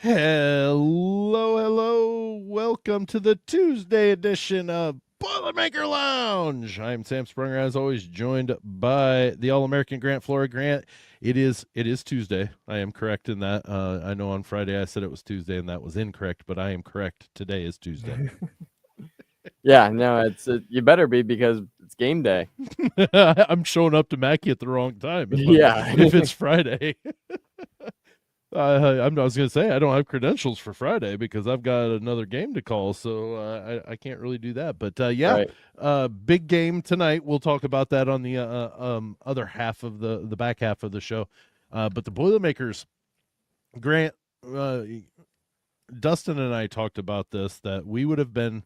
Hello. Welcome to the Tuesday edition of Boilermaker Lounge. I'm Sam Springer, as always, joined by the All-American Grant Flora. Grant, it is Tuesday. I am correct in that. I know on Friday I said it was Tuesday, and that was incorrect, but I am correct. Today is Tuesday. Yeah, no, you better be because it's game day. I'm showing up to Mackey at the wrong time Yeah. if it's Friday. I was going to say I don't have credentials for Friday because I've got another game to call, so I can't really do that. But yeah, Right. big game tonight. We'll talk about that on the other half of the back half of the show. But the Boilermakers, Grant, uh, Dustin and I talked about this, that we would have been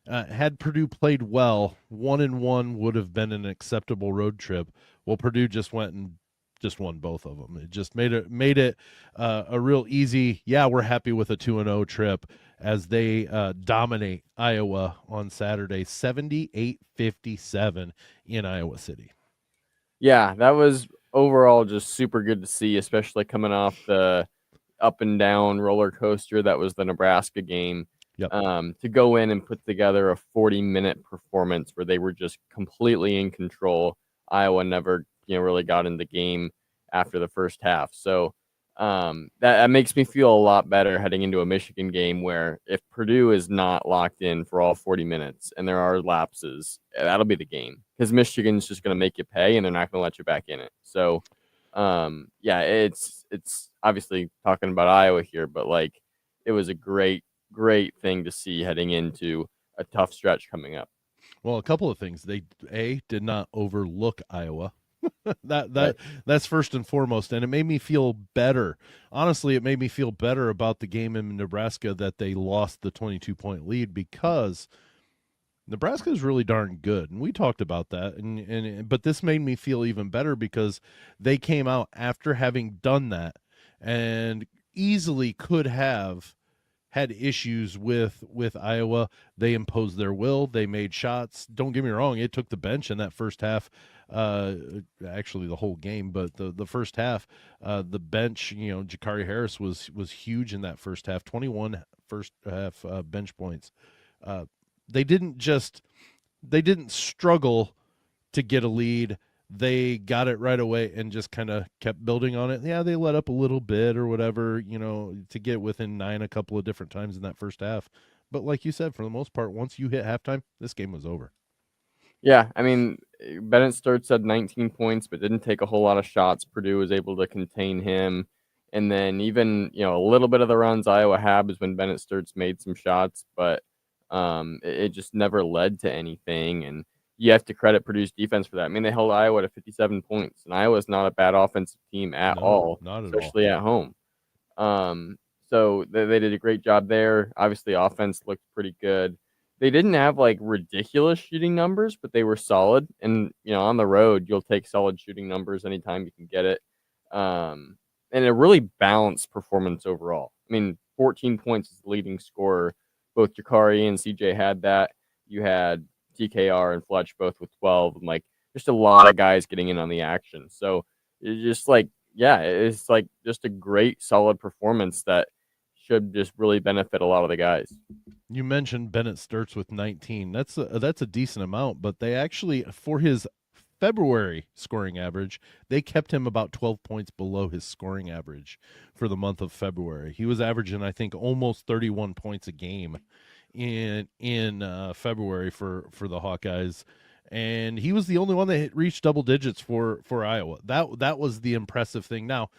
had Purdue played well, 1-1 would have been an acceptable road trip. Well, Purdue just went and just won both of them. It just made it a real easy. Yeah, we're happy with a 2-0 trip as they dominate Iowa on Saturday, 78-57 in Iowa City. Yeah, that was overall just super good to see, especially coming off the up and down roller coaster that was the Nebraska game. Yep. To go in and put together a 40-minute performance where they were just completely in control. Iowa never, really got in the game after the first half. So that makes me feel a lot better heading into a Michigan game where if Purdue is not locked in for all 40 minutes and there are lapses, that'll be the game because Michigan's just going to make you pay and they're not going to let you back in it. So, yeah, it's obviously talking about Iowa here, but like it was a great thing to see heading into a tough stretch coming up. Well, a couple of things. They did not overlook Iowa. that Right. that's first and foremost, and it made me feel better. Honestly, it made me feel better about the game in Nebraska that they lost the 22-point lead because Nebraska is really darn good, and we talked about that. But this made me feel even better because they came out after having done that and easily could have had issues with Iowa. They imposed their will. They made shots. Don't get me wrong; it took the bench in that first half. Actually, the whole game, but the first half, the bench. Gicarri Harris was huge in that first half. 21 first half bench points. They didn't struggle to get a lead. They got it right away and just kind of kept building on it. Yeah, they let up a little bit or whatever, to get within 9 a couple of different times in that first half. But like you said, for the most part, once you hit halftime, this game was over. Yeah, I mean, Bennett Sturts had 19 points, but didn't take a whole lot of shots. Purdue was able to contain him. And then even, a little bit of the runs Iowa had was when Bennett Sturts made some shots, but it just never led to anything. And you have to credit Purdue's defense for that. I mean, they held Iowa to 57 points, and Iowa's not a bad offensive team at No, all, not at all. especially at home. So they did a great job there. Obviously, offense looked pretty good. They didn't have like ridiculous shooting numbers, but they were solid. And on the road, you'll take solid shooting numbers anytime you can get it. And a really balanced performance overall. I mean, 14 points is the leading scorer. Both Gicarri and CJ had that. You had TKR and Fletch both with 12, and like just a lot of guys getting in on the action. So it's just like, yeah, it's like just a great solid performance that should just really benefit a lot of the guys. You mentioned Bennett Sturts with 19. That's a decent amount, but they actually, for his February scoring average, they kept him about 12 points below his scoring average for the month of February. He was averaging, I think, almost 31 points a game in February for the Hawkeyes, and he was the only one that reached double digits for Iowa. That was the impressive thing. Now,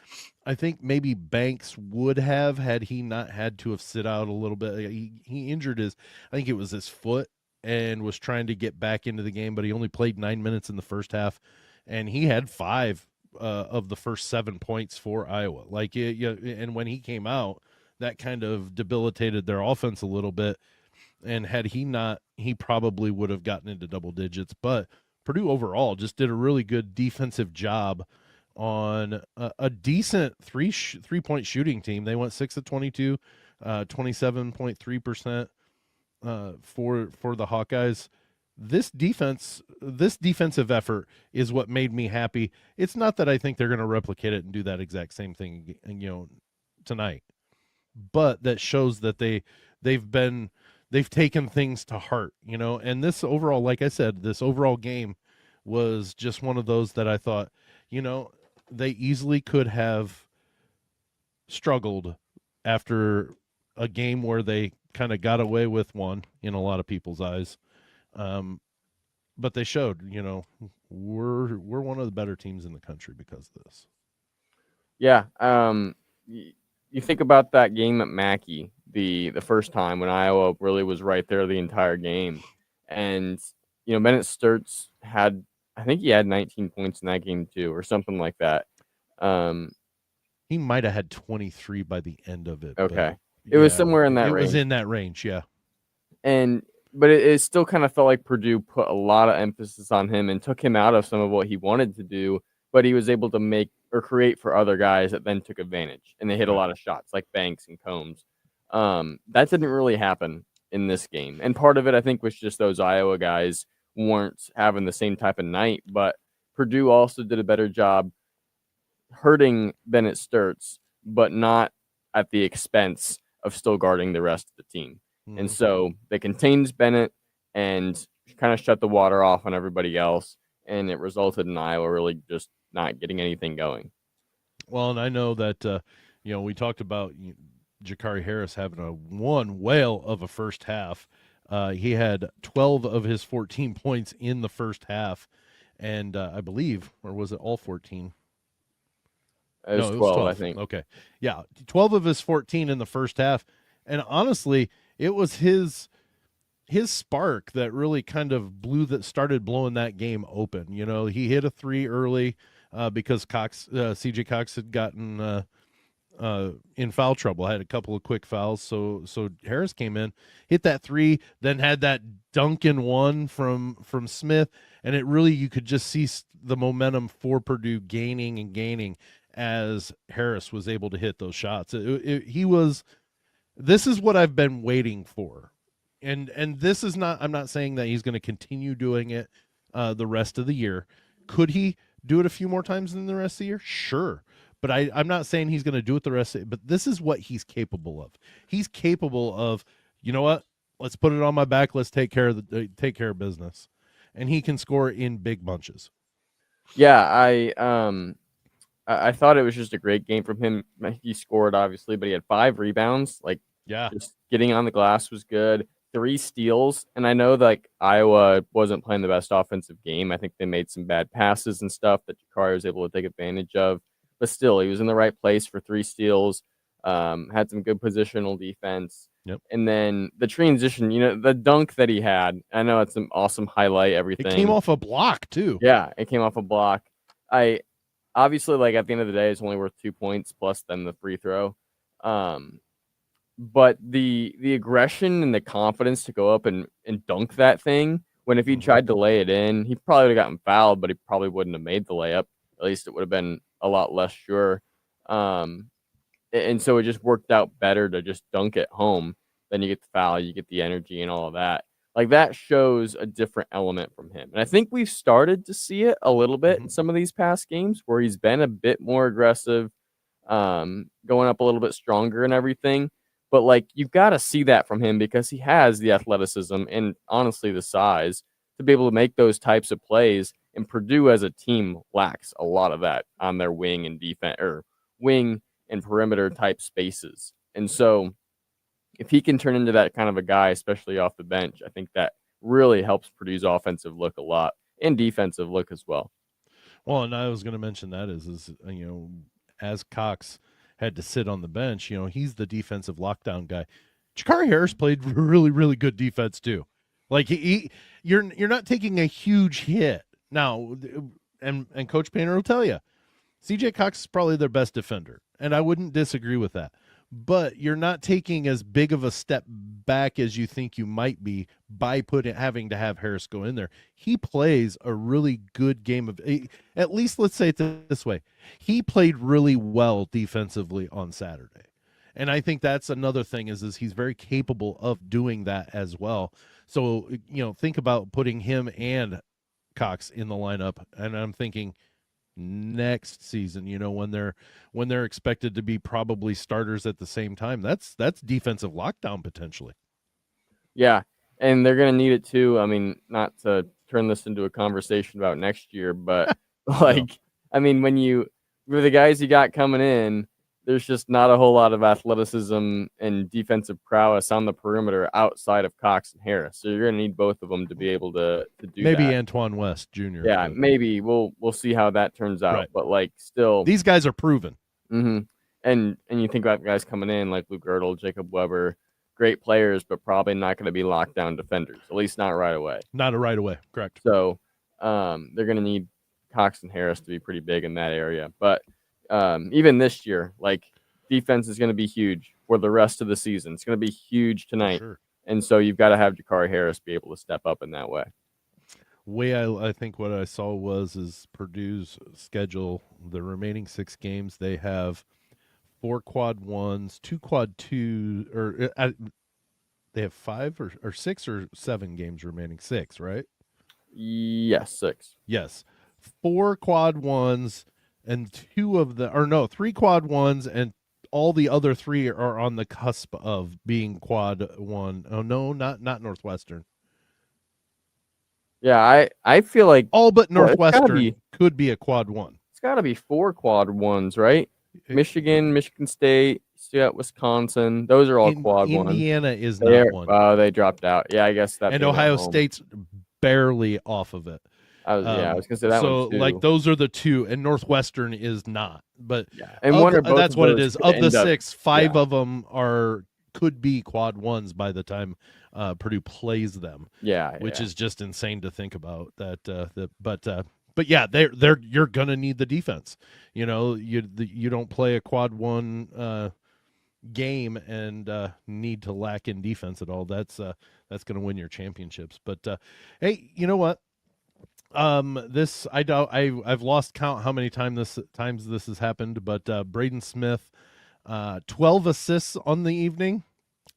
I think maybe Banks would have had he not had to have sit out a little bit. He injured I think it was his foot, and was trying to get back into the game, but he only played 9 minutes in the first half, and he had 5 of the first 7 points for Iowa. And when he came out, that kind of debilitated their offense a little bit. And had he not, he probably would have gotten into double digits. But Purdue overall just did a really good defensive job on a decent 3-point shooting team. They went 6 of 22, 27.3% for the Hawkeyes. This defensive effort is what made me happy. It's not that I think they're going to replicate it and do that exact same thing, tonight. but that shows that they've taken things to heart, and this overall, like I said, this overall game was just one of those that I thought, they easily could have struggled after a game where they kind of got away with one in a lot of people's eyes. But they showed, we're one of the better teams in the country because of this. Yeah. You think about that game at Mackey, the first time when Iowa really was right there the entire game, and Bennett Sturts had, I think he had 19 points in that game too, or something like that. He might have had 23 by the end of it. Okay, but it was somewhere in that it range. was in that range, yeah. But it still kind of felt like Purdue put a lot of emphasis on him and took him out of some of what he wanted to do, but he was able to make or create for other guys that then took advantage, and they hit a lot of shots like Banks and Combs. That didn't really happen in this game, and part of it I think was just those Iowa guys weren't having the same type of night, but Purdue also did a better job hurting Bennett Sturts, but not at the expense of still guarding the rest of the team. Mm-hmm. And so they contained Bennett and kind of shut the water off on everybody else, and it resulted in Iowa really just not getting anything going. Well, and I know that we talked about Gicarri Harris having one whale of a first half. He had 12 of his 14 points in the first half, and I believe, or was it all 14? It was 12, I think. Okay. Yeah, 12 of his 14 in the first half. And honestly, it was his spark that really kind of started blowing that game open. He hit a 3 early because CJ Cox had gotten in foul trouble, had a couple of quick fouls. So Harris came in, hit that 3, then had that dunk in 1 from Smith, and it really, you could just see the momentum for Purdue gaining as Harris was able to hit those shots. This is what I've been waiting for. And this is not, I'm not saying that he's going to continue doing it the rest of the year. Could he do it a few more times in the rest of the year? Sure. But I'm not saying he's going to do it the rest of it. But this is what he's capable of. He's capable of, you know what? Let's put it on my back. Let's take care of business. And he can score in big bunches. Yeah, I thought it was just a great game from him. He scored, obviously, but he had 5 rebounds. Just getting on the glass was good. 3 steals. And I know Iowa wasn't playing the best offensive game. I think they made some bad passes and stuff that Gicarri was able to take advantage of. But still, he was in the right place for 3 steals. Had some good positional defense. Yep. And then the transition, the dunk that he had, I know it's an awesome highlight, everything. It came off a block, too. Yeah, it came off a block. Obviously, at the end of the day, it's only worth 2 points plus then the free throw. But the aggression and the confidence to go up and dunk that thing, when if he tried to lay it in, he probably would have gotten fouled, but he probably wouldn't have made the layup. At least it would have been a lot less sure. And so it just worked out better to just dunk it home. Then you get the foul, you get the energy and all of that. That shows a different element from him. And I think we've started to see it a little bit in some of these past games where he's been a bit more aggressive, going up a little bit stronger and everything. But you've got to see that from him because he has the athleticism and honestly the size to be able to make those types of plays. And Purdue as a team lacks a lot of that on their wing and defense or wing and perimeter type spaces. And so if he can turn into that kind of a guy, especially off the bench, I think that really helps Purdue's offensive look a lot and defensive look as well. Well, and I was going to mention that is as Cox had to sit on the bench, he's the defensive lockdown guy. Gicarri Harris played really, really good defense too. You're not taking a huge hit now, and Coach Painter will tell you, CJ Cox is probably their best defender, and I wouldn't disagree with that. But you're not taking as big of a step back as you think you might be by having to have Harris go in there. He plays a really good game of, at least let's say it this way. He played really well defensively on Saturday. And I think that's another thing is he's very capable of doing that as well. So, think about putting him and Cox in the lineup. And I'm thinking, next season, when they're expected to be probably starters at the same time. That's defensive lockdown potentially. Yeah, and they're going to need it too. I mean, not to turn this into a conversation about next year, but like, I mean, with the guys you got coming in, there's just not a whole lot of athleticism and defensive prowess on the perimeter outside of Cox and Harris. So you're going to need both of them to be able to do maybe that. Antoine West Jr. Yeah, maybe we'll see how that turns out. Right. But like, still, these guys are proven. Mm-hmm. And you think about guys coming in like Luke Girdle, Jacob Weber, great players, but probably not going to be lockdown defenders, at least not right away. Not right away, correct. So they're going to need Cox and Harris to be pretty big in that area. But even this year, like, defense is going to be huge for the rest of the season. It's going to be huge tonight. Sure. And so you've got to have Gicarri Harris be able to step up in that way. I think what I saw is Purdue's schedule, the remaining 6 games, they have 4 quad 1s, 2 quad 2, or they have 5 or 6 or 7 games remaining. 6, right? Yes, 6. Yes. 4 quad 1s and 3 quad 1s, and all the other 3 are on the cusp of being quad 1. Oh no, not Northwestern. Yeah, I feel like all but Northwestern could be a quad 1. It's got to be 4 quad 1s, right? Michigan, Michigan State, still got Wisconsin. Those are all quad 1s. Indiana is not one. Oh, they dropped out. Yeah, I guess that. And Ohio State's barely off of it. I was going to say that one too. So, like, those are the 2, and Northwestern is not. But yeah, and that's what it is. Of the 6, 5 yeah. of them could be quad 1s by the time Purdue plays them. Yeah, which is just insane to think about. But yeah, you're gonna need the defense. You don't play a quad 1 game and need to lack in defense at all. That's gonna win your championships. But hey, you know what? I've lost count how many times this has happened. But Braden Smith, 12 assists on the evening.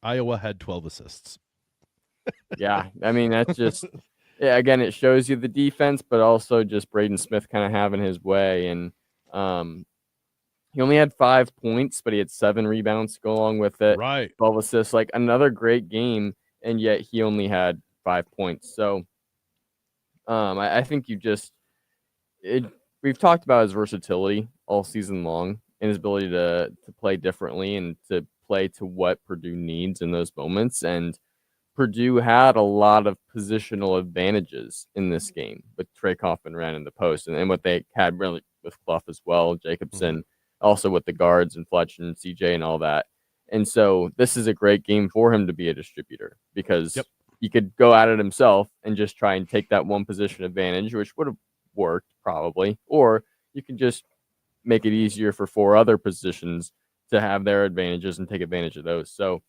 Iowa had 12 assists. Yeah, I mean, that's just again, it shows you the defense, but also just Braden Smith kind of having his way. And he only had 5 points, but he had 7 rebounds to go along with it. Right, 12 assists, like another great game, and yet he only had 5 points. So I think we've talked about his versatility all season long and his ability to play differently and to play to what Purdue needs in those moments. And Purdue had a lot of positional advantages in this game with Trey Kaufman ran in the post, and what they had really with Clough as well, Jacobson, also with the guards and Fletch and CJ and all that. And so this is a great game for him to be a distributor because he could go at it himself and just try and take that one position advantage, which would have worked probably, or you can just make it easier for 4 other positions to have their advantages and take advantage of those. So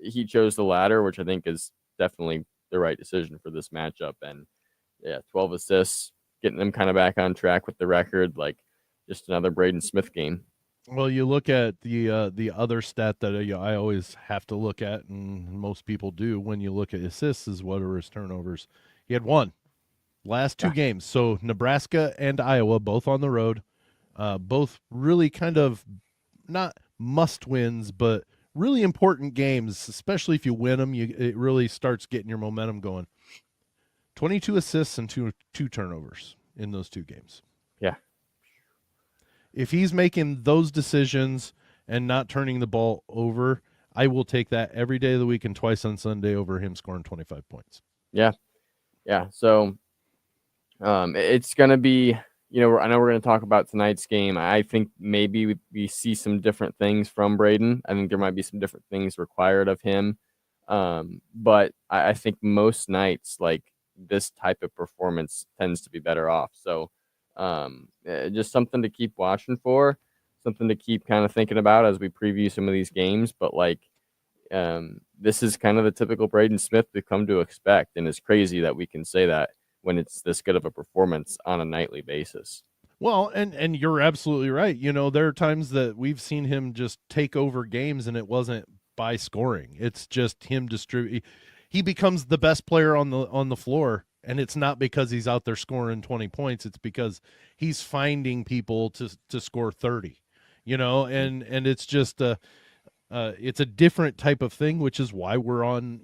he chose the latter, which I think is definitely the right decision for this matchup. And yeah, 12 assists, getting them kind of back on track with the record, like just another Braden Smith game. Well, you look at the other stat that I always have to look at, and most people do when you look at assists, is what are his turnovers. He had 1 last 2 games. So Nebraska and Iowa, both on the road, both really kind of not must wins, but really important games, especially if you win them. It really starts getting your momentum going. 22 assists and two turnovers in those 2 games. Yeah. If he's making those decisions and not turning the ball over, I will take that every day of the week and twice on Sunday over him scoring 25 points. Yeah. Yeah. So it's going to be, I know we're going to talk about tonight's game. I think maybe we see some different things from Braden. I think there might be some different things required of him. But I think most nights, like, this type of performance tends to be better off. So just something to keep watching for, something to keep kind of thinking about as we preview some of these games. But like, this is kind of the typical Braden Smith we've come to expect. And it's crazy that we can say that when it's this good of a performance on a nightly basis. Well, and you're absolutely right. There are times that we've seen him just take over games and it wasn't by scoring. It's just him distribute. He becomes the best player on the floor And it's not because he's out there scoring 20 points. It's because he's finding people to score 30, and it's just it's a different type of thing, which is why we're on,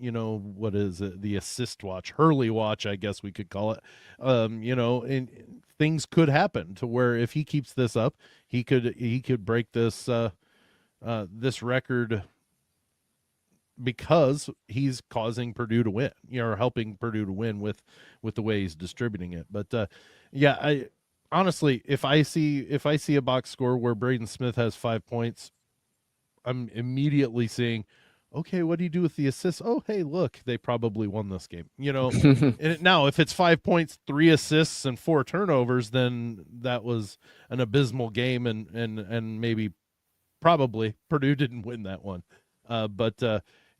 what is it, the assist watch, Hurley watch, I guess we could call it. And things could happen to where if he keeps this up, he could break this this record because he's causing Purdue to win, or helping Purdue to win with the way he's distributing it. But yeah, I honestly, if I see a box score where Braden Smith has 5 points, I'm immediately seeing, okay, what do you do with the assists? Oh, hey, look, they probably won this game. And now if it's 5 points, 3 assists, and 4 turnovers, then that was an abysmal game, and maybe probably Purdue didn't win that one. But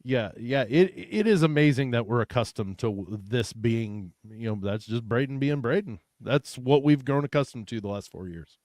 it is amazing that we're accustomed to this being, that's just Braden being Braden. That's what we've grown accustomed to the last 4 years.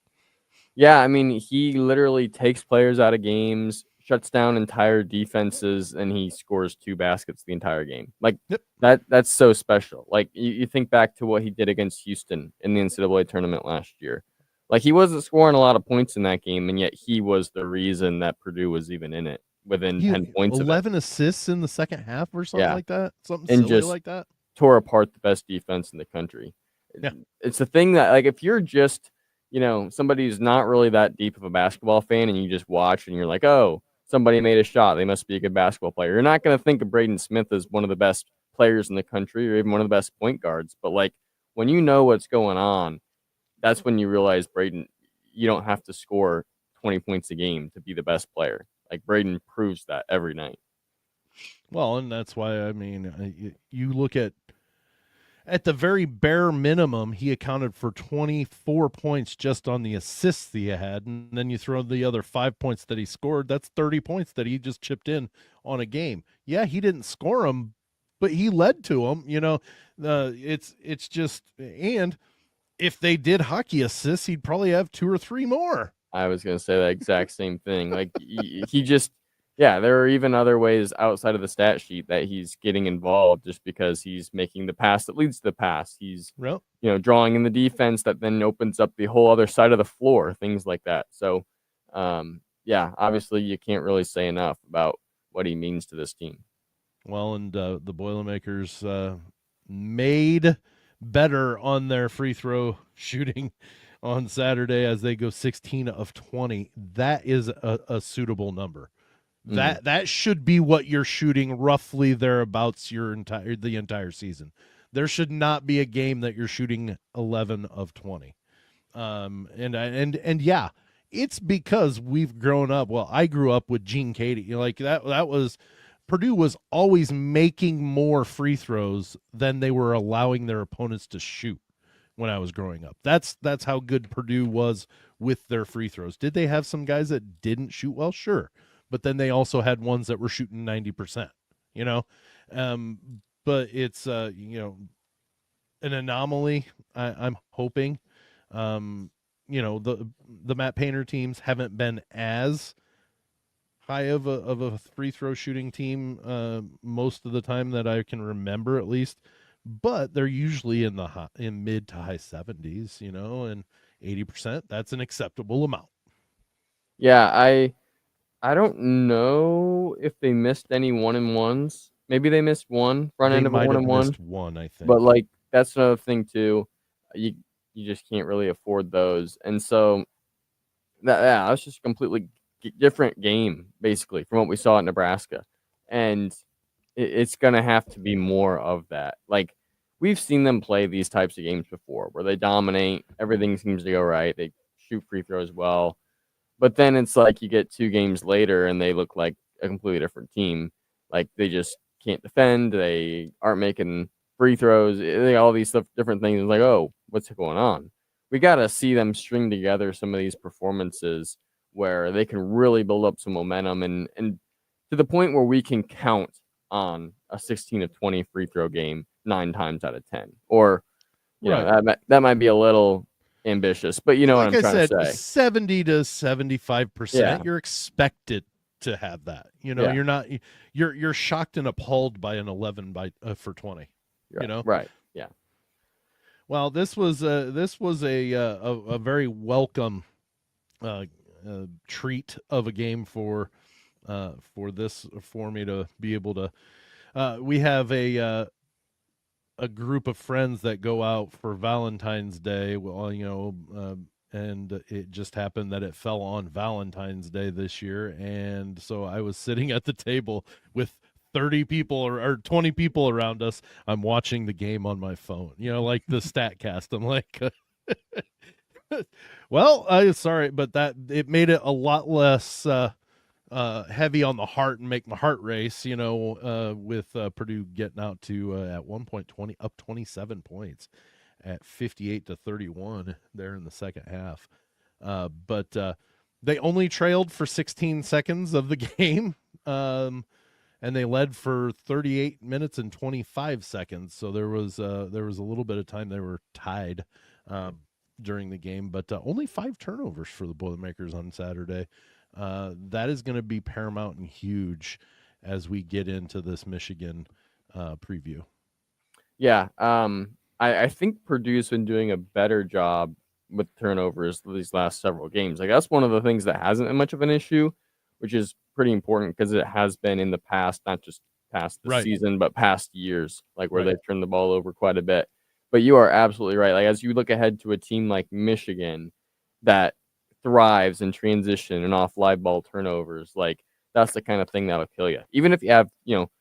Yeah, I mean, he literally takes players out of games, shuts down entire defenses, and he scores 2 baskets the entire game. Like, Yep. that's so special. Like, you think back to what he did against Houston in the NCAA tournament last year. Like, he wasn't scoring a lot of points in that game, and yet he was the reason that Purdue was even in it within 10 points 11 assists in the second half or something like that. Something and silly just like that. Tore apart the best defense in the country. Yeah. It's the thing that, like, if you're just somebody who's not really that deep of a basketball fan and you just watch and you're like, oh, somebody made a shot, they must be a good basketball player. You're not going to think of Braden Smith as one of the best players in the country or even one of the best point guards. But, like, when you know what's going on, that's when you realize Braden, you don't have to score 20 points a game to be the best player. Like, Braden proves that every night. Well, and that's why, I mean, you look at the very bare minimum, he accounted for 24 points just on the assists that he had. And then you throw the other 5 points that he scored. That's 30 points that he just chipped in on a game. Yeah, he didn't score them, but he led to them. It's just, and if they did hockey assists, he'd probably have 2 or 3 more. I was going to say that exact same thing. Like, he just, there are even other ways outside of the stat sheet that he's getting involved just because he's making the pass that leads to the pass. He's, drawing in the defense that then opens up the whole other side of the floor, things like that. So, obviously you can't really say enough about what he means to this team. Well, and the Boilermakers made better on their free throw shooting on Saturday as they go 16 of 20. That is a suitable number. That should be what you're shooting roughly thereabouts the entire season. There should not be a game that you're shooting 11 of 20. And yeah, it's because we've grown up. Well, I grew up with Gene Cady. Like that was Purdue was always making more free throws than they were allowing their opponents to shoot when I was growing up. That's how good Purdue was with their free throws. Did they have some guys that didn't shoot well? Sure. But then they also had ones that were shooting 90%, but it's, an anomaly. I'm hoping, the Matt Painter teams haven't been as high of a free throw shooting team most of the time that I can remember, at least, but they're usually in mid to high 70s, and 80%. That's an acceptable amount. Yeah, I don't know if they missed any 1-and-1s. Maybe they missed one front end of a 1-and-1. Missed one, I think. But, like, that's another thing too. You just can't really afford those, and so that's just a completely different game basically from what we saw at Nebraska, and it's gonna have to be more of that. Like, we've seen them play these types of games before, where they dominate, everything seems to go right, they shoot free throws well. But then it's like you get 2 games later and they look like a completely different team. Like, they just can't defend. They aren't making free throws. All these different things. It's like, oh, what's going on? We got to see them string together some of these performances where they can really build up some momentum and to the point where we can count on a 16 of 20 free throw game 9 times out of 10. Or, that might be a little ambitious, but you know what I'm trying to say. 70 to 75%, you're expected to have that. You're not, you're shocked and appalled by an 11 for 20. Right. Yeah. Well, this was a very welcome uh, treat of a game for me to be able to. We have a group of friends that go out for Valentine's Day. Well, and it just happened that it fell on Valentine's Day this year, and so I was sitting at the table with 30 people or 20 people around us. I'm watching the game on my phone, like the Statcast. I'm like, well, sorry, but that it made it a lot less heavy on the heart and make my heart race, with Purdue getting out to at one point 27 points at 58-31 there in the second half. But they only trailed for 16 seconds of the game. And they led for 38 minutes and 25 seconds. So there was a little bit of time they were tied during the game, but only 5 turnovers for the Boilermakers on Saturday. That is going to be paramount and huge as we get into this Michigan preview. Yeah, I think Purdue's been doing a better job with turnovers these last several games. Like, that's one of the things that hasn't been much of an issue, which is pretty important because it has been in the past, not just past the season, but past years, like where they've turned the ball over quite a bit. But you are absolutely right. Like, as you look ahead to a team like Michigan that thrives in transition and off live ball turnovers, like, that's the kind of thing that'll kill you. Even if you have,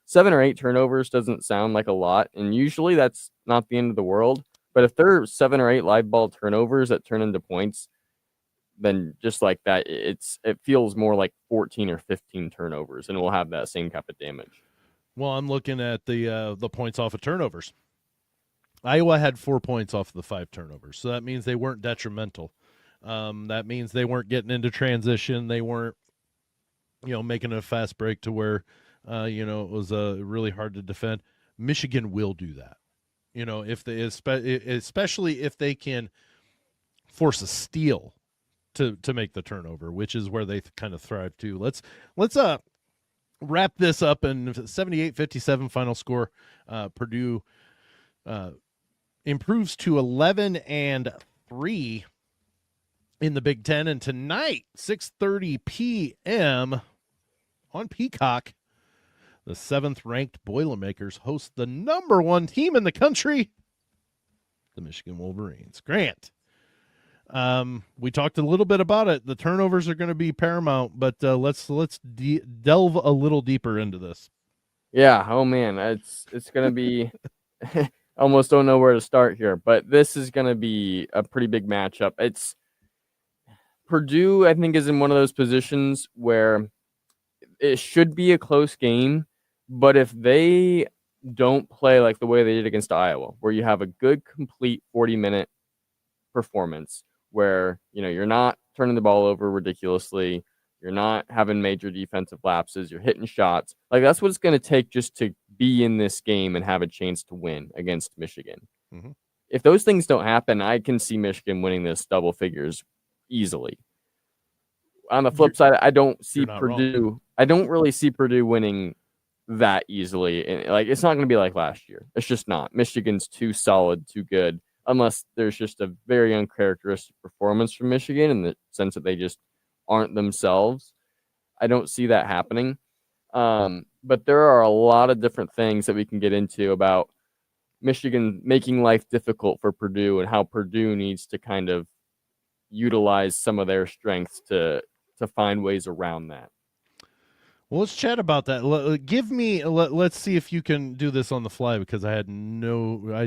7 or 8 turnovers doesn't sound like a lot, and usually that's not the end of the world. But if there are 7 or 8 live ball turnovers that turn into points, then just like that, it feels more like 14 or 15 turnovers, and we'll have that same type of damage. Well, I'm looking at the points off of turnovers. Iowa had 4 points off of the 5 turnovers, so that means they weren't detrimental. That means they weren't getting into transition. They weren't, making a fast break to where, it was really hard to defend. Michigan will do that. If they, especially if they can force a steal to make the turnover, which is where they kind of thrive too. Let's wrap this up in 78-57 final score. Purdue improves to 11-3 in the Big Ten, and tonight 6:30 p.m. on Peacock, the 7th-ranked Boilermakers host the number 1 team in the country, the Michigan Wolverines. Grant, we talked a little bit about it. The turnovers are going to be paramount, but let's delve a little deeper into this. Yeah. Oh man, it's going to be. Almost don't know where to start here, but this is going to be a pretty big matchup. It's Purdue, I think, is in one of those positions where it should be a close game, but if they don't play like the way they did against Iowa, where you have a good, complete 40-minute performance, where you're not turning the ball over ridiculously, you're not having major defensive lapses, you're hitting shots, like that's what it's going to take just to be in this game and have a chance to win against Michigan. Mm-hmm. If those things don't happen, I can see Michigan winning this double figures easily. On the flip side, I don't see Purdue. Wrong. I don't really see Purdue winning that easily. And like, it's not going to be like last year. It's just not. Michigan's too solid, too good, unless there's just a very uncharacteristic performance from Michigan in the sense that they just aren't themselves. I don't see that happening. But there are a lot of different things that we can get into about Michigan making life difficult for Purdue and how Purdue needs to kind of utilize some of their strengths to find ways around that. Well, let's chat about that. Let's see if you can do this on the fly, because I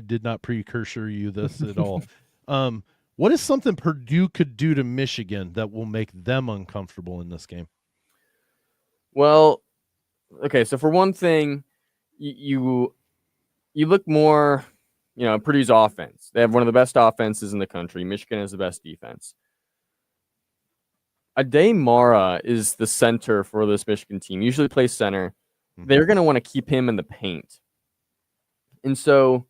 did not precursor you this at all. What is something Purdue could do to Michigan that will make them uncomfortable in this game? Well, okay, so for one thing, you look more, Purdue's offense. They have one of the best offenses in the country. Michigan has the best defense. Ade Mara is the center for this Michigan team. Usually plays center. Mm-hmm. They're going to want to keep him in the paint. And so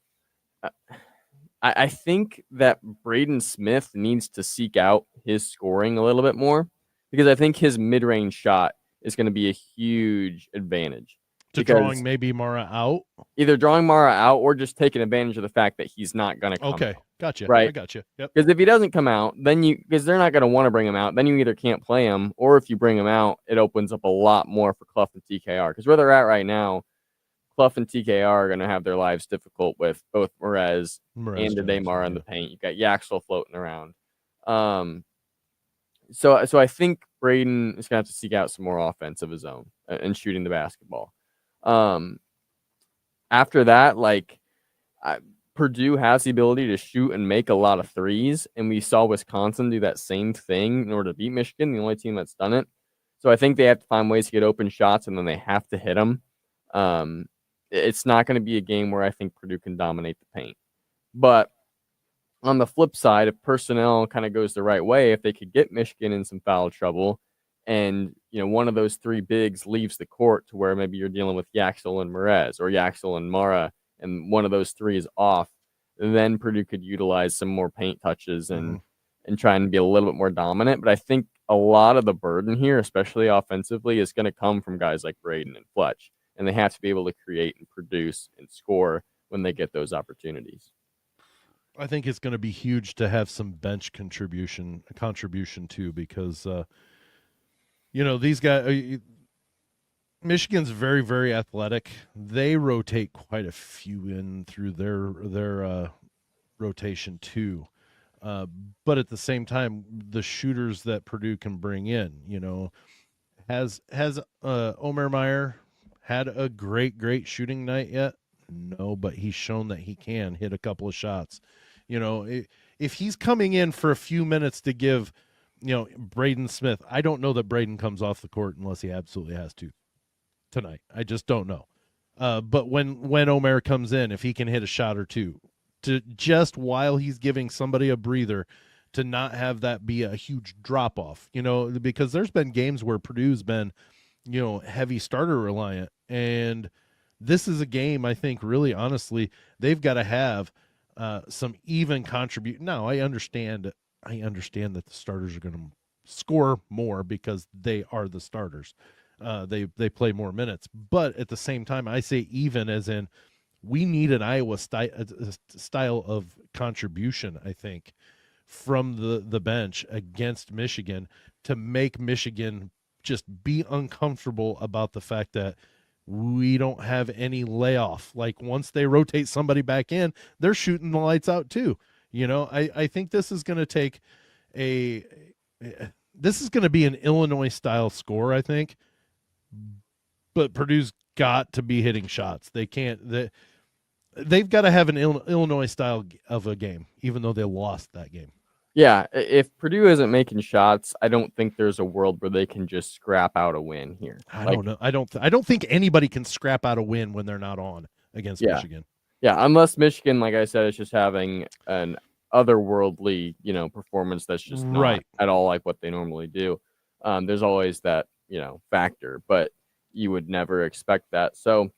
I think that Braden Smith needs to seek out his scoring a little bit more, because I think his mid-range shot is going to be a huge advantage. To drawing maybe Mara out? Either drawing Mara out or just taking advantage of the fact that he's not going to come Okay, out. gotcha. Right? I gotcha. Yep. Because if he doesn't come out, then because they're not going to want to bring him out, then you either can't play him, or if you bring him out, it opens up a lot more for Clough and TKR. Because where they're at right now, Clough and TKR are going to have their lives difficult with both Merez and Dede Mara in the paint. You've got Yaxel floating around. So I think Braden is going to have to seek out some more offense of his own and shooting the basketball. After that, Purdue has the ability to shoot and make a lot of threes, and we saw Wisconsin do that same thing in order to beat Michigan, the only team that's done it. So I think they have to find ways to get open shots, and then they have to hit them. It's not going to be a game where I think Purdue can dominate the paint. But on the flip side, if personnel kind of goes the right way, if they could get Michigan in some foul trouble, and one of those three bigs leaves the court to where maybe you're dealing with Yaxel and Merez or Yaxel and Mara, and one of those three is off, then Purdue could utilize some more paint touches and try and be a little bit more dominant. But I think a lot of the burden here, especially offensively, is going to come from guys like Braden and Fletch, and they have to be able to create and produce and score when they get those opportunities. I think it's going to be huge to have some bench contribution too, because these guys. Michigan's very, very athletic. They rotate quite a few in through their rotation too. But at the same time, the shooters that Purdue can bring in, has Omer Meyer had a great shooting night yet? No, but he's shown that he can hit a couple of shots. If he's coming in for a few minutes to give, Braden Smith, I don't know that Braden comes off the court unless he absolutely has to tonight. I just don't know. But when Omer comes in, if he can hit a shot or two, to just while he's giving somebody a breather, to not have that be a huge drop off, because there's been games where Purdue's been, heavy starter reliant, and this is a game I think really honestly they've got to have some even contribute. Now I understand that the starters are going to score more because they are the starters. They play more minutes, but at the same time, I say even as in we need an Iowa style of contribution. I think from the bench against Michigan to make Michigan just be uncomfortable about the fact that we don't have any layoff. Like once they rotate somebody back in, they're shooting the lights out too. I think this is going to take this is going to be an Illinois style score, I think. But Purdue's got to be hitting shots. They've got to have an Illinois style of a game, even though they lost that game. Yeah, if Purdue isn't making shots, I don't think there's a world where they can just scrap out a win here. I don't know. I don't think anybody can scrap out a win when they're not on against Michigan. Yeah, unless Michigan, like I said, is just having an otherworldly, performance that's just not at all like what they normally do. There's always that, factor, but you would never expect that. So,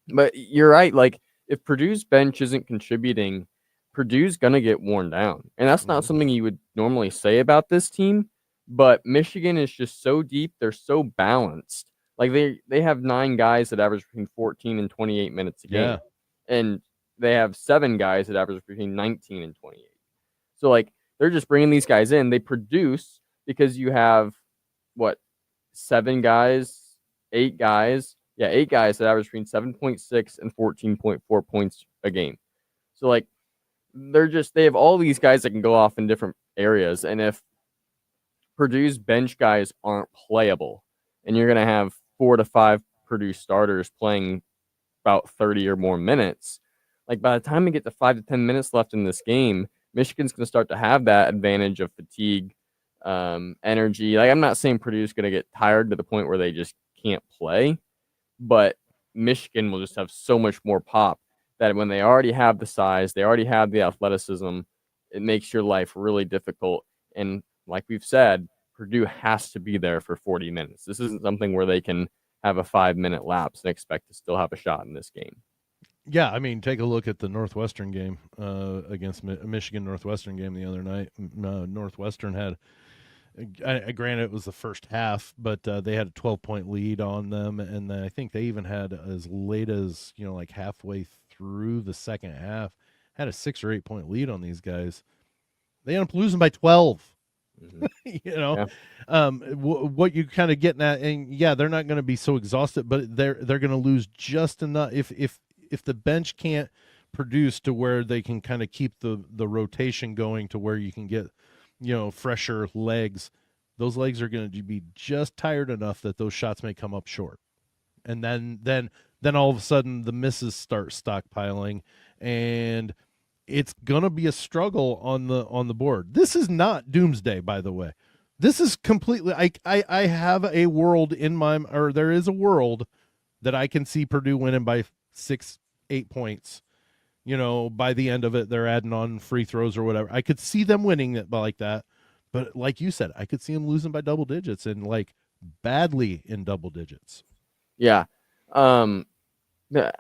but you're right. Like if Purdue's bench isn't contributing, Purdue's going to get worn down. And that's not something you would normally say about this team, but Michigan is just so deep. They're so balanced. Like they have 9 guys that average between 14 and 28 minutes a game. Yeah. And they have 7 guys that average between 19 and 28. So like they're just bringing these guys in. They produce because you have 8 guys that average between 7.6 and 14.4 points a game. So like they have all these guys that can go off in different areas. And if Purdue's bench guys aren't playable and you're going to have 4 to 5 Purdue starters playing about 30 or more minutes, like by the time we get to 5 to 10 minutes left in this game, Michigan's going to start to have that advantage of fatigue, energy. Like I'm not saying Purdue's going to get tired to the point where they just can't play, but Michigan will just have so much more pop that when they already have the size, they already have the athleticism, it makes your life really difficult. And like we've said, Purdue has to be there for 40 minutes. This isn't something where they can have a 5-minute lapse and expect to still have a shot in this game. Yeah, I mean, take a look at the Northwestern game against Michigan Northwestern game the other night. Northwestern had Granted, it was the first half, but they had a 12-point lead on them, and then I think they even had as late as like halfway through the second half, had a 6 or 8 point lead on these guys. They ended up losing by 12. Mhm. you know, Yeah. what you kind of getting at, and yeah, they're not going to be so exhausted, but they're going to lose just enough if the bench can't produce to where they can kind of keep the rotation going to where you can get fresher legs. Those legs are going to be just tired enough that those shots may come up short, and then all of a sudden the misses start stockpiling, and it's gonna be a struggle on the board. This is not doomsday, by the way. This is completely. I have a world in my, or there is a world that I can see Purdue winning by 6, 8 points. By the end of it, they're adding on free throws or whatever. I could see them winning it like that, but like you said, I could see them losing by double digits, and like badly in double digits. Yeah. Yeah.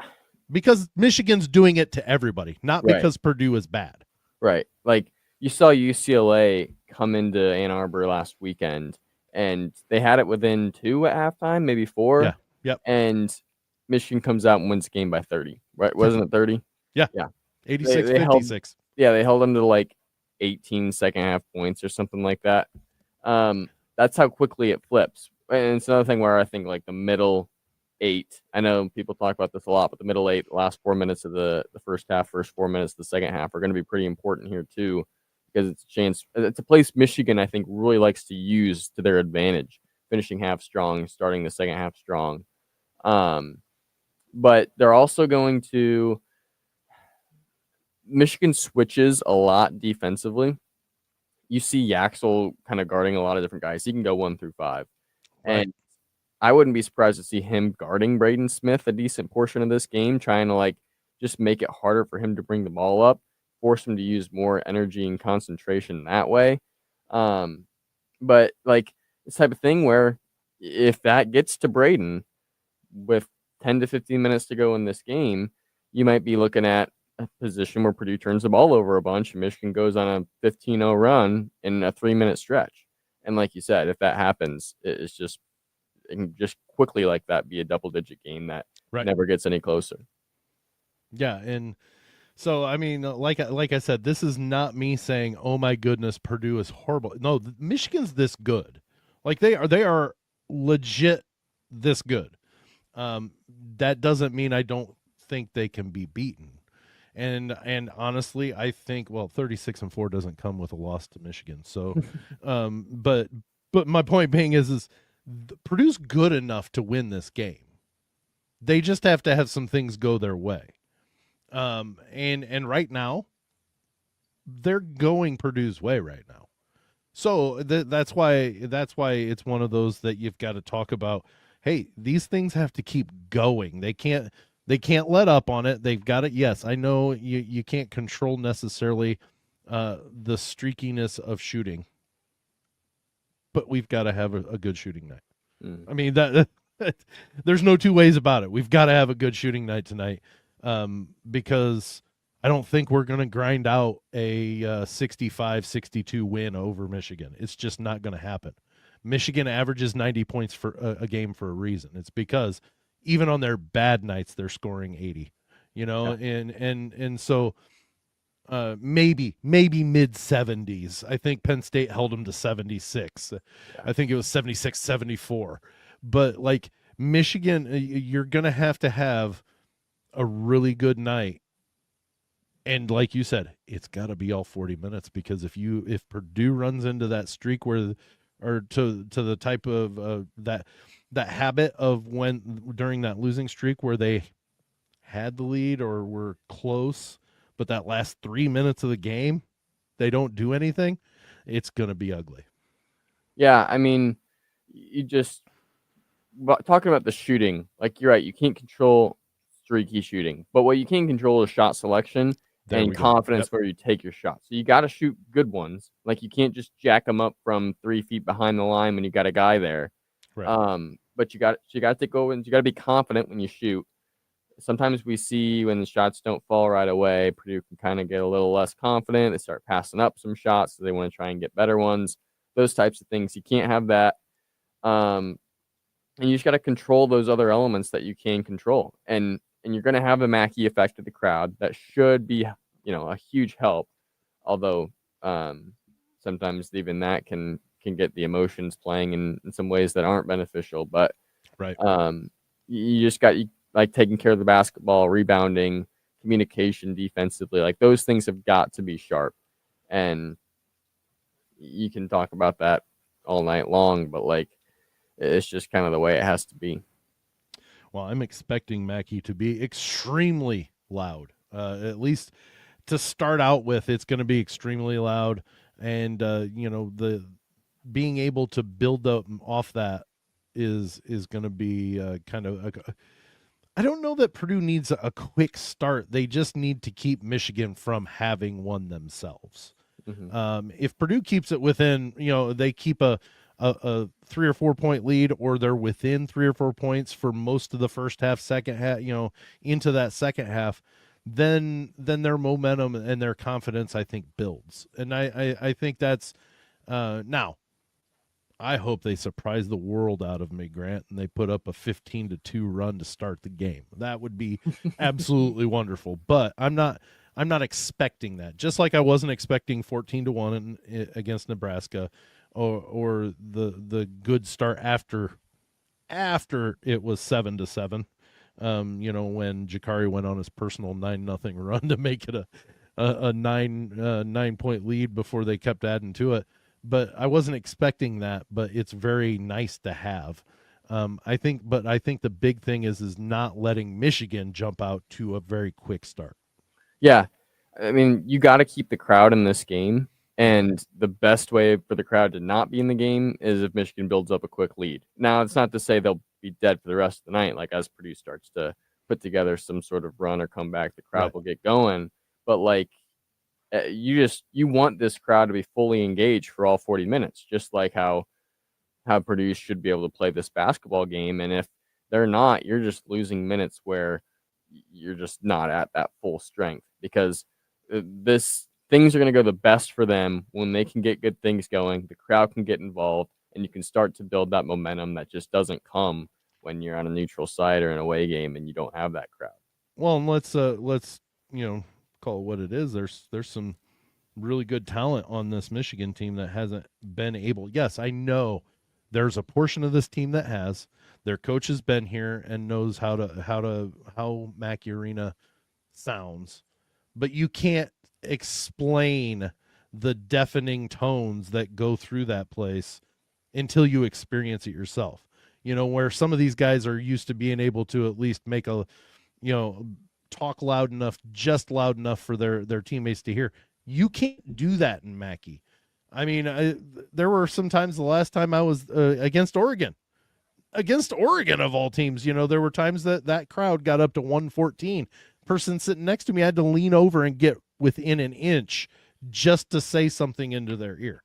Because Michigan's doing it to everybody, not Right. because Purdue is bad. Right. Like you saw UCLA come into Ann Arbor last weekend, and they had it within 2 at halftime, maybe 4. Yeah. Yep. And Michigan comes out and wins the game by 30. Right? Wasn't it 30? Yeah. Yeah. 86, They held 56. Yeah, they held them to like 18 second half points or something like that. That's how quickly it flips. And it's another thing where I think like the middle 8, I know people talk about this a lot, but the middle 8, the last 4 minutes of the first half, first 4 minutes of the second half are going to be pretty important here too, because it's a place Michigan, I think, really likes to use to their advantage, finishing half strong, starting the second half strong. But they're also going to, Michigan switches a lot defensively. You see Yaxel kind of guarding a lot of different guys. He can go 1 through 5. Right. And I wouldn't be surprised to see him guarding Braden Smith a decent portion of this game, trying to like just make it harder for him to bring the ball up, force him to use more energy and concentration that way. But like this type of thing where if that gets to Braden with 10 to 15 minutes to go in this game, you might be looking at a position where Purdue turns the ball over a bunch and Michigan goes on a 15-0 run in a 3-minute stretch. And like you said, if that happens, it can just quickly like that be a double-digit game that never gets any closer. Yeah, and so I mean, like I said, this is not me saying, "Oh my goodness, Purdue is horrible." No, Michigan's this good. Like they are legit this good. That doesn't mean I don't think they can be beaten. And honestly, I think 36-4 doesn't come with a loss to Michigan. So, but my point being is Purdue's good enough to win this game. They just have to have some things go their way. And right now, they're going Purdue's way right now. So that's why it's one of those that you've got to talk about. Hey, these things have to keep going. They can't let up on it. They've got it. Yes, I know you can't control necessarily the streakiness of shooting, but we've got to have a good shooting night. I mean that there's no two ways about it. We've got to have a good shooting night tonight, because I don't think we're going to grind out a 65-62 win over Michigan. It's just not going to happen. Michigan averages 90 points for a game for a reason. It's because even on their bad nights, they're scoring 80. Yeah. And so maybe mid 70s. I think Penn State held them to 76. Yeah. I think it was 76-74. But like Michigan, you're going to have a really good night. And like you said, it's got to be all 40 minutes, because if Purdue runs into that streak to the type of that habit of when during that losing streak where they had the lead or were close, but that last 3 minutes of the game they don't do anything, it's going to be ugly. Yeah, I mean, talking about the shooting, like you're right, you can't control streaky shooting, but what you can control is shot selection and confidence where you take your shots. So you got to shoot good ones. Like you can't just jack them up from 3 feet behind the line when you got a guy there. Right. But you got to take over, and you got to be confident when you shoot. Sometimes we see when the shots don't fall right away, Purdue can kind of get a little less confident. They start passing up some shots, so they want to try and get better ones. those types of things. You can't have that. And you just got to control those other elements that you can control. And you're going to have a Mackey effect of the crowd that should be, a huge help. Although sometimes even that can get the emotions playing in some ways that aren't beneficial. But Right. You just got like taking care of the basketball, rebounding, communication defensively. Like those things have got to be sharp. And you can talk about that all night long, but like it's just kind of the way it has to be. Well, I'm expecting Mackey to be extremely loud. At least to start out with, it's going to be extremely loud, and the being able to build up off that is going to be kind of. I don't know that Purdue needs a quick start. They just need to keep Michigan from having one themselves. Mm-hmm. If Purdue keeps it within, they keep a 3 or 4 point lead, or they're within 3 or 4 points for most of the first half, second half, into that second half, then their momentum and their confidence, I think, builds. And I think that's now. I hope they surprise the world out of me, Grant, and they put up a 15-2 run to start the game. That would be absolutely wonderful. But I'm not expecting that. Just like I wasn't expecting 14-1 against Nebraska, or the good start after it was 7-7. When Gicarri went on his personal 9-0 run to make it a 9 point lead before they kept adding to it. But I wasn't expecting that, but it's very nice to have. I think the big thing is not letting Michigan jump out to a very quick start. Yeah. I mean, you got to keep the crowd in this game. And the best way for the crowd to not be in the game is if Michigan builds up a quick lead. Now, it's not to say they'll be dead for the rest of the night. Like as Purdue starts to put together some sort of run or comeback, the crowd will get going. But like, you want this crowd to be fully engaged for all 40 minutes, just like how Purdue should be able to play this basketball game. And if they're not, you're just losing minutes where you're just not at that full strength, because things are going to go the best for them when they can get good things going, the crowd can get involved, and you can start to build that momentum that just doesn't come when you're on a neutral site or an away game and you don't have that crowd. Well, and let's call it what it is. There's some really good talent on this Michigan team that hasn't been able. Yes, I know there's a portion of this team that has. Their coach has been here and knows how Mackey Arena sounds, but you can't explain the deafening tones that go through that place until you experience it yourself. Where some of these guys are used to being able to at least make talk loud enough, just loud enough for their teammates to hear. You can't do that in Mackey. I mean, there were some times the last time I was against Oregon of all teams, there were times that crowd got up to 114. Person sitting next to me had to lean over and get within an inch just to say something into their ear.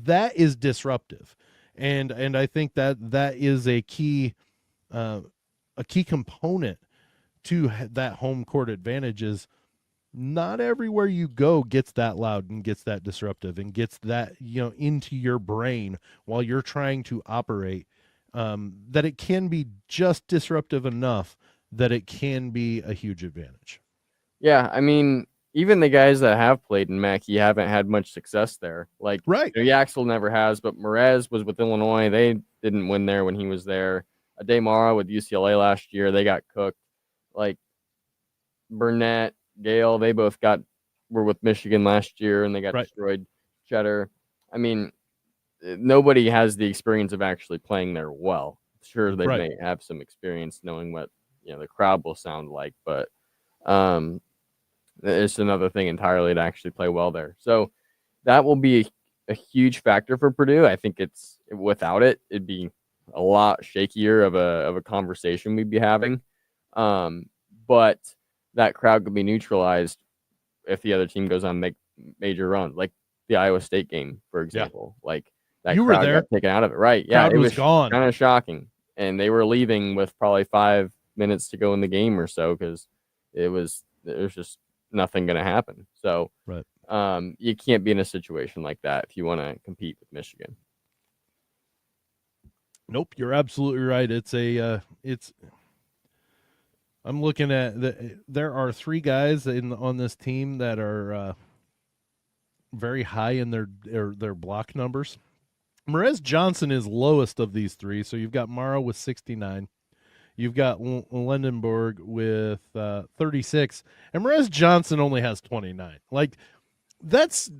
That is disruptive. And I think that is a key component to that home court advantage. Is not everywhere you go gets that loud and gets that disruptive and gets that into your brain while you're trying to operate, that it can be just disruptive enough that it can be a huge advantage. Yeah, I mean, even the guys that have played in Mackey haven't had much success there. Like, right. Yaxel never has, but Merez was with Illinois. They didn't win there when he was there. Ademara with UCLA last year, they got cooked. Like, Burnett, Gale, they both were with Michigan last year, and they got destroyed. Cheddar. I mean, nobody has the experience of actually playing there well. Sure, they may have some experience knowing what the crowd will sound like, but it's another thing entirely to actually play well there. So that will be a huge factor for Purdue. I think without it, it'd be a lot shakier of a conversation we'd be having. But that crowd could be neutralized if the other team goes on major run, like the Iowa State game, for example. Yeah. Like that you crowd were there. Got taken out of it, right? Yeah, it was gone. Kind of shocking, and they were leaving with probably 5 minutes to go in the game or so because there's just nothing going to happen. So You can't be in a situation like that if you want to compete with Michigan. Nope, you're absolutely right. I'm looking at there are 3 guys on this team that are very high in their block numbers. Merez Johnson is lowest of these 3, so you've got Morrow with 69. You've got Lendenborg with 36, and Merez Johnson only has 29. Like, those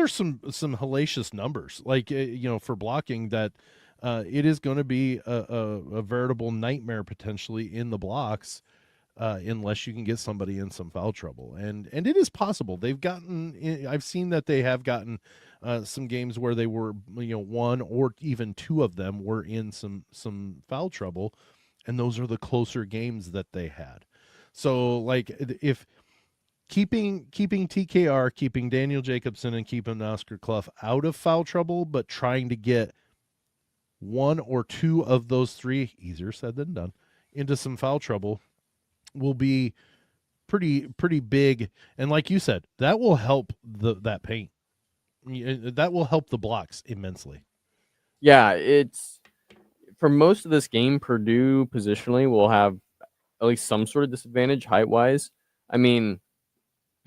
are some hellacious numbers. Like, for blocking, that it is going to be a veritable nightmare potentially in the blocks, unless you can get somebody in some foul trouble. And it is possible. I've seen that they have gotten some games where they were, 1 or even 2 of them were in some foul trouble, and those are the closer games that they had. So, like, if keeping TKR, keeping Daniel Jacobson, and keeping Oscar Clough out of foul trouble, but trying to get 1 or 2 of those 3, easier said than done, into some foul trouble, will be pretty big. And like you said, that will help that paint. That will help the blocks immensely. Yeah, it's for most of this game, Purdue positionally will have at least some sort of disadvantage height-wise. I mean,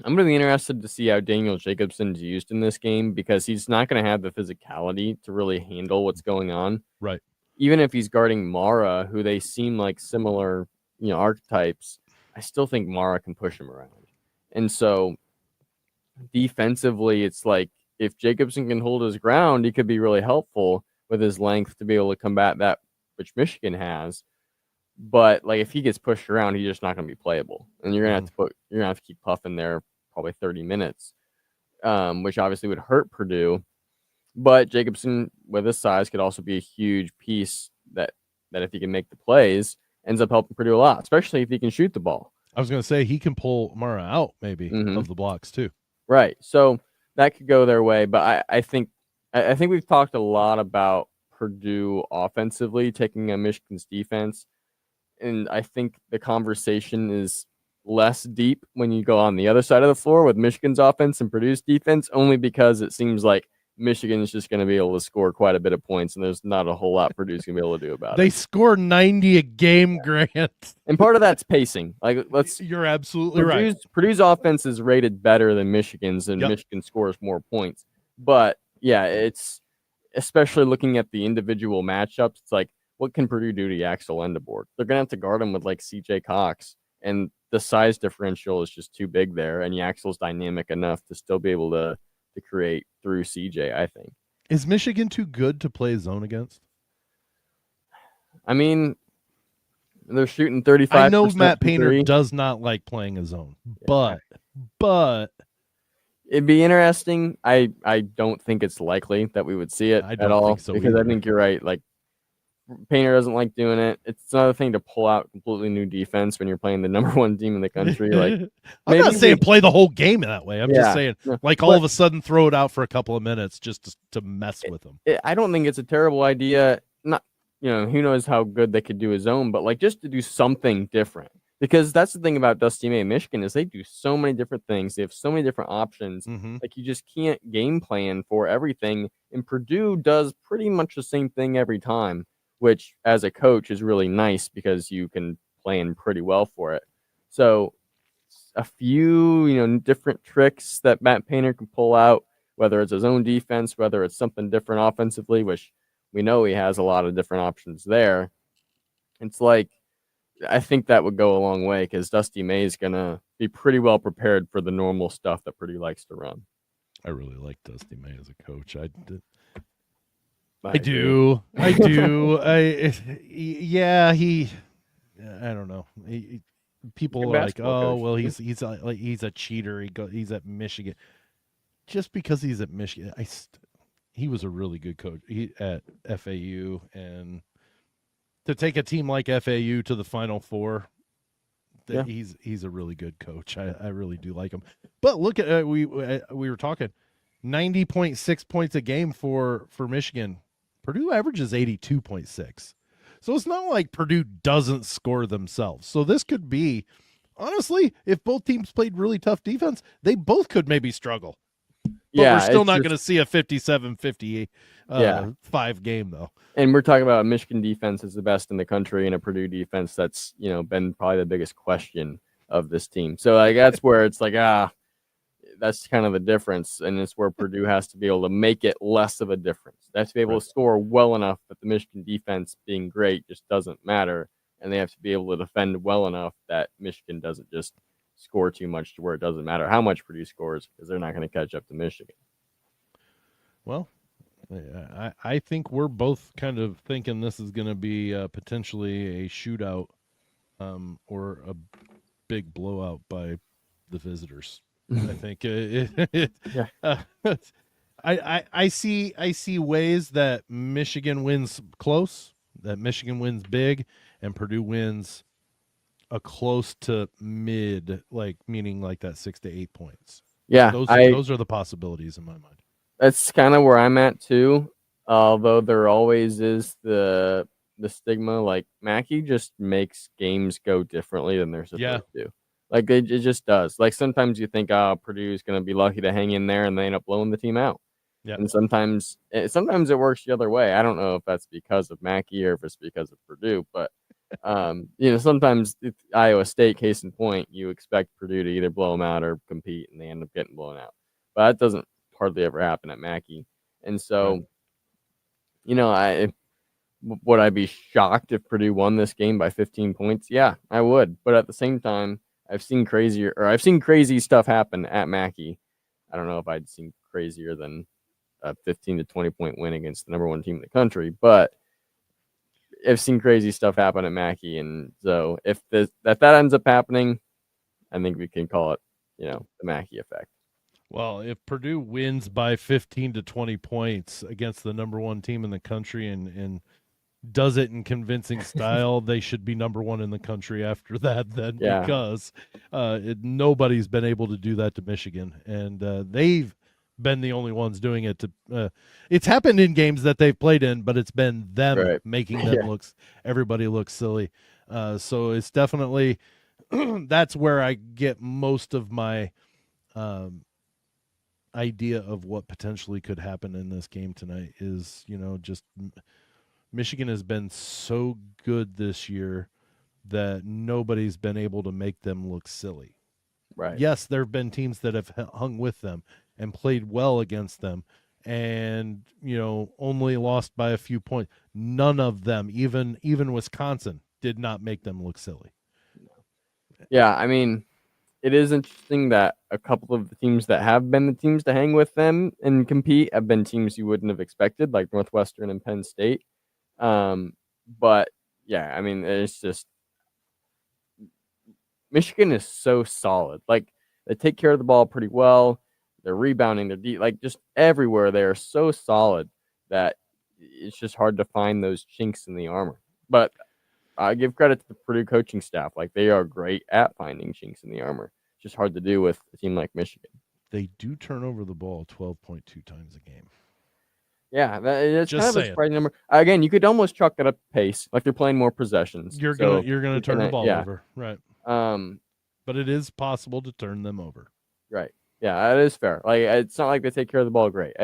I'm going to be interested to see how Daniel Jacobson is used in this game, because he's not going to have the physicality to really handle what's going on. Right. Even if he's guarding Mara, who they seem like similar, archetypes, I still think Mara can push him around. And so defensively, it's like if Jacobson can hold his ground, he could be really helpful with his length to be able to combat that, which Michigan has. But like if he gets pushed around, he's just not going to be playable, and you're gonna have to keep puffing there probably 30 minutes, which obviously would hurt Purdue. But Jacobson, with his size, could also be a huge piece that if he can make the plays, ends up helping Purdue a lot, especially if he can shoot the ball. I was going to say he can pull Mara out maybe of the blocks too. Right. So that could go their way. But I think we've talked a lot about Purdue offensively taking on Michigan's defense. And I think the conversation is less deep when you go on the other side of the floor with Michigan's offense and Purdue's defense, only because it seems like Michigan is just going to be able to score quite a bit of points, and there's not a whole lot Purdue's going to be able to do about it. They score 90 a game, Grant. And part of that's pacing. You're absolutely right. Purdue's offense is rated better than Michigan's, and Michigan scores more points. But yeah, it's especially looking at the individual matchups. It's like, what can Purdue do to Axel Lendeborg? They're going to have to guard him with like CJ Cox, and the size differential is just too big there. And Axel's dynamic enough to still be able to create through CJ, I think. Is Michigan too good to play zone against? I mean, they're shooting 35%. I know Matt Painter does not like playing a zone, but it'd be interesting. I don't think it's likely that we would see it at all, because either. I think you're right. Like, Painter doesn't like doing it. It's another thing to pull out completely new defense when you're playing the number 1 team in the country. Like, I'm not saying play the whole game that way. I'm just saying, all of a sudden, throw it out for a couple of minutes just to mess with them. I don't think it's a terrible idea. Not, who knows how good they could do his own, but like just to do something different. Because that's the thing about Dusty May and Michigan is they do so many different things. They have so many different options. Like, you just can't game plan for everything. And Purdue does pretty much the same thing every time, which as a coach is really nice because you can plan pretty well for it. So a few, different tricks that Matt Painter can pull out, whether it's his own defense, whether it's something different offensively, which we know he has a lot of different options there. It's like, I think that would go a long way, because Dusty May is going to be pretty well prepared for the normal stuff that Purdue likes to run. I really like Dusty May as a coach. I I do. I don't know. People are like, oh, well, he's a cheater. He's at Michigan. Just because he's at Michigan, he was a really good coach at FAU, and to take a team like FAU to the Final Four, he's a really good coach. I really do like him. But look at we were talking 90.6 points a game for Michigan. Purdue averages 82.6. So it's not like Purdue doesn't score themselves. So this could be honestly, if both teams played really tough defense, they both could maybe struggle. But Yeah, we're still it's not just- going to see a 57-50 Yeah. 5 game, though. And we're talking about a Michigan defense is the best in the country, and a Purdue defense that's been probably the biggest question of this team. So like that's where it's like that's kind of the difference, and it's where Purdue has to be able to make it less of a difference. They have to be able to score well enough that the Michigan defense being great just doesn't matter, and they have to be able to defend well enough that Michigan doesn't just score too much to where it doesn't matter how much Purdue scores because they're not going to catch up to Michigan. Well, I think we're both kind of thinking this is going to be potentially a shootout or a big blowout by the visitors. I think I see ways that Michigan wins close, that Michigan wins big, and Purdue wins a close to mid, like meaning like that 6 to 8 points. Yeah, those are the possibilities in my mind. That's kind of where I'm at too. Although there always is the stigma, like Mackey just makes games go differently than they're supposed to. Like it just does. Like sometimes you think, Purdue is going to be lucky to hang in there, and they end up blowing the team out. Yeah. And sometimes it works the other way. I don't know if that's because of Mackey or if it's because of Purdue, but sometimes Iowa State, case in point, you expect Purdue to either blow them out or compete, and they end up getting blown out. But that doesn't hardly ever happen at Mackey. And so, would I be shocked if Purdue won this game by 15 points? Yeah, I would. But at the same time, I've seen crazy stuff happen at Mackey. I don't know if I'd seen crazier than a 15 to 20 point win against the number one team in the country, but I've seen crazy stuff happen at Mackey. And so if that ends up happening, I think we can call it, the Mackey effect. Well, if Purdue wins by 15 to 20 points against the number one team in the country and does it in convincing style, they should be number one in the country after that then, because nobody's been able to do that to Michigan. And they've been the only ones doing it to it's happened in games that they've played in, but it's been them making them everybody looks silly. So it's definitely that's where I get most of my idea of what potentially could happen in this game tonight is, just Michigan has been so good this year that nobody's been able to make them look silly. Right. Yes, there have been teams that have hung with them and played well against them and, only lost by a few points. None of them, even Wisconsin, did not make them look silly. Yeah, I mean, it is interesting that a couple of the teams that have been the teams to hang with them and compete have been teams you wouldn't have expected, like Northwestern and Penn State. But yeah, I mean, it's just Michigan is so solid. Like they take care of the ball pretty well. They're rebounding. They're like just everywhere. They are so solid that it's just hard to find those chinks in the armor. But I give credit to the Purdue coaching staff. Like they are great at finding chinks in the armor. It's just hard to do with a team like Michigan. They do turn over the ball 12.2 times a game. Yeah, that's just kind of a surprising number. Again, you could almost chalk that up to pace. Like they're playing more possessions. You're gonna turn the ball over, right? But it is possible to turn them over. Right. Yeah, that is fair. Like it's not like they take care of the ball great.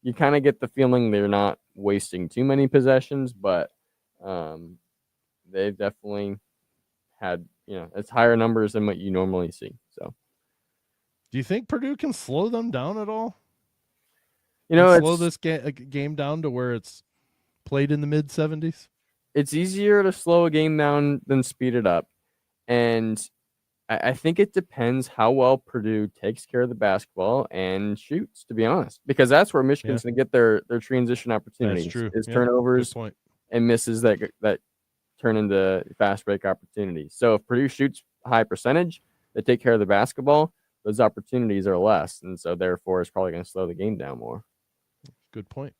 You kind of get the feeling they're not wasting too many possessions, but they've definitely had it's higher numbers than what you normally see. So, do you think Purdue can slow them down at all? Slow this game down to where it's played in the mid 70s. It's easier to slow a game down than speed it up, and I think it depends how well Purdue takes care of the basketball and shoots, to be honest, because that's where Michigan's going to get their transition opportunities. That's true. Is turnovers and misses that turn into fast break opportunities. So if Purdue shoots a high percentage, they take care of the basketball, those opportunities are less, and so therefore it's probably going to slow the game down more. Good point.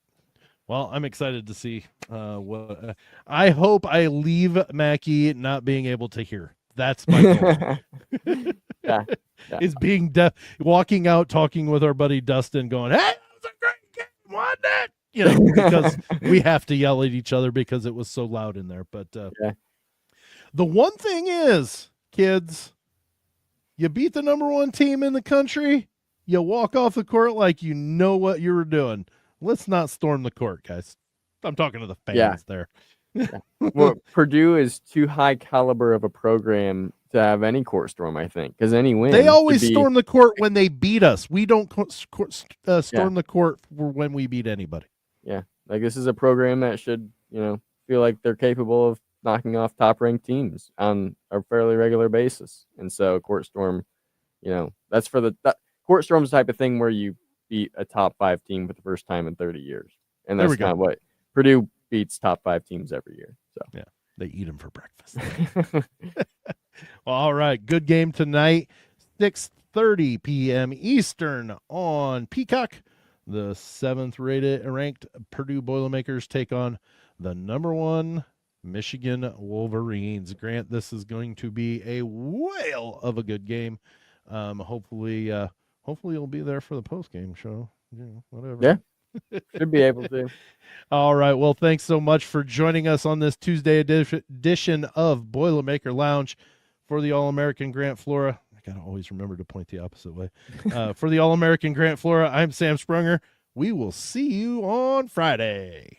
Well, I'm excited to see what I hope I leave Mackey not being able to hear. That's my goal. yeah. Is being walking out, talking with our buddy Dustin, going, "Hey, that was a great game, wasn't it?" Because we have to yell at each other because it was so loud in there. But the one thing is, kids, You beat the number one team in the country. You walk off the court like you know what you were doing. Let's not storm the court, guys. I'm talking to the fans there. Yeah. Well, Purdue is too high caliber of a program to have any court storm, I think, because any win. They always storm the court when they beat us. We don't storm the court for when we beat anybody. Yeah, like this is a program that should, feel like they're capable of knocking off top-ranked teams on a fairly regular basis. And so court storm, that's for court storm's the type of thing where you beat a top 5 team for the first time in 30 years. And that's not what Purdue beats top 5 teams every year. So yeah, they eat them for breakfast. All right, good game tonight, 6:30 p.m. Eastern on Peacock. The 7th ranked Purdue Boilermakers take on the number 1 Michigan Wolverines. Grant, this is going to be a whale of a good game. Hopefully you'll be there for the post-game show. Whatever. Yeah, should be able to. All right. Well, thanks so much for joining us on this Tuesday edition of Boilermaker Lounge. For the All-American Grant Flora, I got to always remember to point the opposite way. For the All-American Grant Flora, I'm Sam Sprunger. We will see you on Friday.